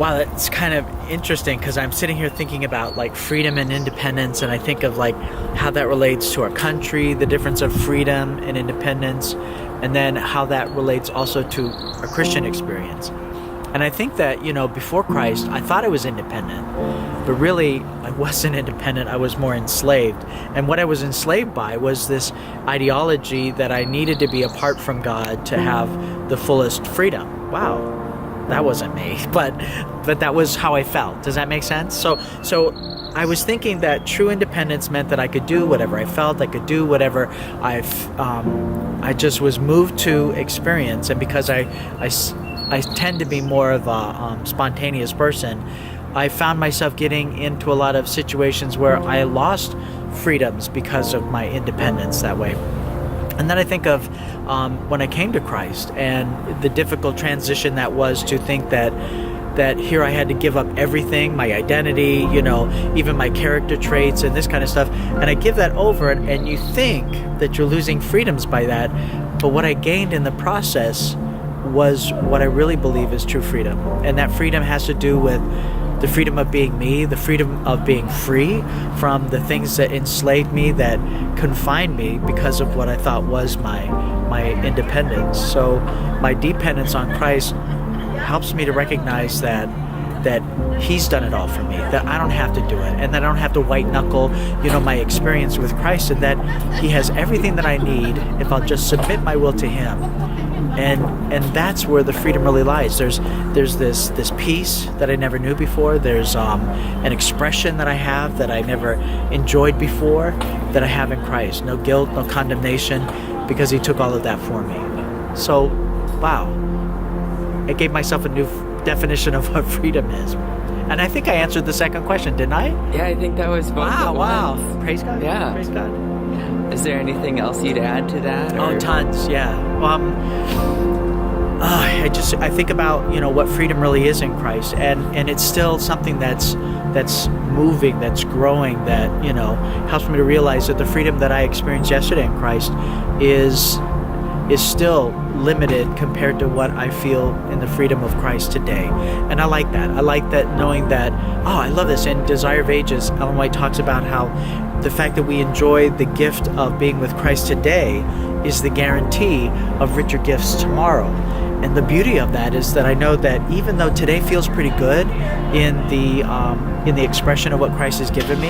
Wow, it's kind of interesting because I'm sitting here thinking about like freedom and independence, and I think of like how that relates to our country, the difference of freedom and independence, and then how that relates also to a Christian experience. And I think that, before Christ, I thought I was independent, but really I wasn't independent. I was more enslaved. And what I was enslaved by was this ideology that I needed to be apart from God to have the fullest freedom. Wow. That wasn't me, but that was how I felt. Does that make sense? So I was thinking that true independence meant that I could do whatever I felt. I could do whatever I just was moved to experience. And because I tend to be more of a spontaneous person, I found myself getting into a lot of situations where I lost freedoms because of my independence that way. And then I think of when I came to Christ and the difficult transition that was to think that here I had to give up everything, my identity, even my character traits and this kind of stuff. And I give that over, and you think that you're losing freedoms by that. But what I gained in the process was what I really believe is true freedom. And that freedom has to do with the freedom of being me, the freedom of being free from the things that enslaved me, that confined me because of what I thought was my independence. So my dependence on Christ helps me to recognize that He's done it all for me, that I don't have to do it, and that I don't have to white knuckle, my experience with Christ, and that He has everything that I need if I'll just submit my will to Him. And that's where the freedom really lies. There's this peace that I never knew before. There's an expression that I have that I never enjoyed before that I have in Christ. No guilt, no condemnation, because He took all of that for me. So, wow. I gave myself a new definition of what freedom is. And I think I answered the second question, didn't I? Yeah, I think that was both. Wow. Praise God. Yeah. Praise God. Is there anything else you'd add to that? Oh, tons, yeah. I think about, what freedom really is in Christ, and it's still something that's moving, that's growing, that, helps me to realize that the freedom that I experienced yesterday in Christ is still limited compared to what I feel in the freedom of Christ today. And I like that. I like that, knowing that, I love this. In Desire of Ages, Ellen White talks about how the fact that we enjoy the gift of being with Christ today is the guarantee of richer gifts tomorrow. And the beauty of that is that I know that even though today feels pretty good in the expression of what Christ has given me,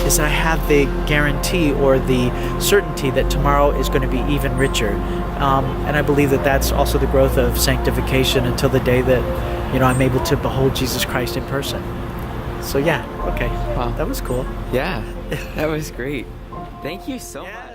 is that I have the guarantee or the certainty that tomorrow is going to be even richer. And I believe that that's also the growth of sanctification until the day that, I'm able to behold Jesus Christ in person. So yeah, okay. Wow. That was cool. Yeah, that was great. Thank you so much.